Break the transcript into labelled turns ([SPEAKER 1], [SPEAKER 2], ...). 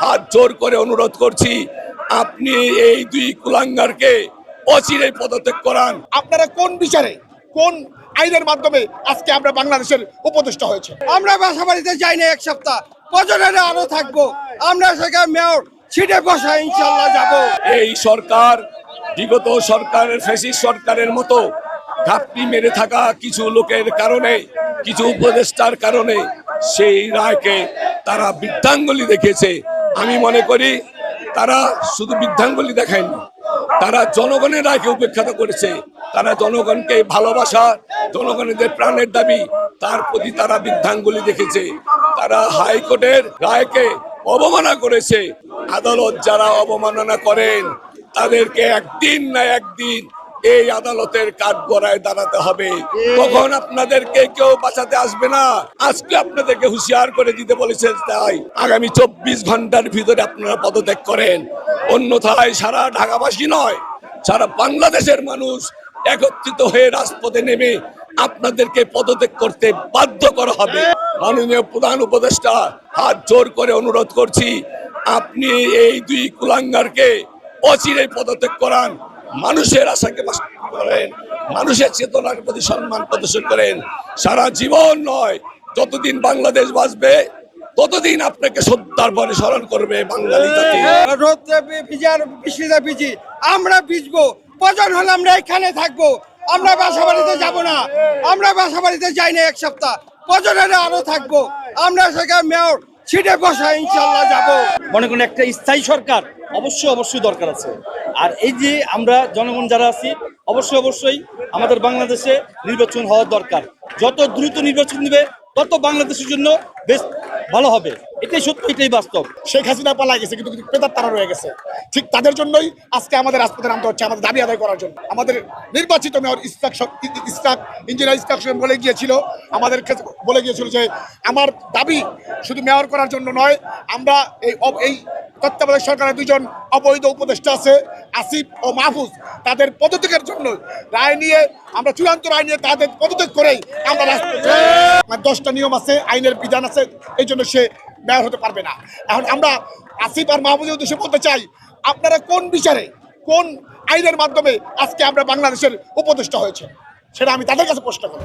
[SPEAKER 1] হাত জোর করে অনুরোধ করছি, আপনি এই দুই কুলাঙ্গারকে অচিরেই পদত্যাগ করান।
[SPEAKER 2] আপনারা কোন বিচারে, কোন আইনের মাধ্যমে আজকে আমরা বাংলাদেশের উপদেষ্টা হয়েছে?
[SPEAKER 3] আমরা বাসা বাড়িতে যাই না এক সপ্তাহ, বছরের আরো থাকবো। আমরা সেখানে মেয়র সিটে বসা ইনশাল্লাহ যাব।
[SPEAKER 1] এই সরকার বিগত সরকারের ফ্যাসিস্ট সরকারের মতো ঘাপটি মেরে থাকা কিছু লোকের কারণে, কিছু উপদেষ্টার কারণে সেই রায়কে তারা বৃদ্ধাঙ্গুলি দেখেছে। আমি মনে করি তারা শুধু বৃদ্ধাঙ্গুলি দেখায়নি, তারা জনগণের রায়কে উপেক্ষা করেছে। তারা জনগণকে ভালোবাসা, জনগণের প্রাণের দাবি, তার প্রতি তারা বৃদ্ধাঙ্গুলি দেখেছে। তারা হাইকোর্টের রায়কে অবমাননা করেছে। আদালত যারা অবমাননা করেন তাদেরকে একদিন না একদিন এই আদালতের কাঠগড়ায় দাঁড়াতে হবে। তখন আপনাদেরকে কেউ বাঁচাতে আসবে না। আজকে আপনাদেরকে হুঁশিয়ার করে দিতে বলেছে, তাই আগামী 24 ঘন্টার ভিতরে আপনারা পদত্যাগ করেন, অন্যথায় সারা ঢাকাবাসী নয়, সারা বাংলাদেশের মানুষ একত্রিত হয়ে রাজপথে নেমে আপনাদেরকে পদত্যাগ করতে বাধ্য করা হবে। মাননীয় প্রধান উপদেষ্টা, হাত জোর করে অনুরোধ করছি, আপনি এই দুই কুলাঙ্গারকে অচিরেই পদত্যাগ করান। মানুষের আশাকে করেন, মানুষের চেতনার প্রতি সম্মান প্রদর্শন করেন। সারা জীবন নয়, যতদিন বাংলাদেশ বাঁচবে ততদিন আপনাকে শ্রদ্ধার বলে স্মরণ করবে বাঙালি জাতি।
[SPEAKER 3] ভিজি আমরা ভিজবো, প্রয়োজন হলে আমরা এখানে থাকবো। আমরা বাসা বাড়িতে যাব না, আমরা বাসা বাড়িতে যাই না এক সপ্তাহ, প্রয়োজনে আরো থাকবো। আমরা সেখানে মেয়র সিটে বসা ইনশাল্লাহ যাব।
[SPEAKER 4] মনে করেন একটা স্থায়ী সরকার অবশ্যই দরকার আছে। আর এই যে আমরা জনগণ যারা আছি, অবশ্যই আমাদের বাংলাদেশে নির্বাচন হওয়া দরকার। যত দ্রুত নির্বাচন দিবে তত বাংলাদেশের জন্য বেশ ভালো হবে। এটাই সত্য, এটাই বাস্তব।
[SPEAKER 2] শেখ হাসিনা পালা গেছে, কিন্তু পেতার তারা রয়ে গেছে। ঠিক তাদের জন্যই আজকে আমাদের রাজপথে নামতে হচ্ছে, আমাদের দাবি আদায় করার জন্য। আমাদের নির্বাচিত মেয়র ইঞ্জিনিয়ার ইসহাক বলে গিয়েছিল, আমাদেরকে বলে গিয়েছিল যে আমার দাবি শুধু মেয়র করার জন্য নয়, আমরা এই তত্ত্বাবধায়ক সরকারের দুজন অবৈধ উপদেষ্টা আছে, আসিফ ও মাহফুজ, তাদের পদত্যাগের জন্য রায় নিয়ে, আমরা চূড়ান্ত রায় নিয়ে তাদের পদত্যাগ করেই আমরা রাজপথে। 10টা নিয়ম আছে, আইনের বিধান আছে, এই জন্য সে মেয়র হতে পারবে না। এখন আমরা আসিফ আর মাহফুজের উদ্দেশ্যে বলতে চাই, আপনারা কোন বিচারে, কোন আইনের মাধ্যমে আজকে আমরা বাংলাদেশের উপদেষ্টা হয়েছে, সেটা আমি তাদের কাছে প্রশ্ন করি।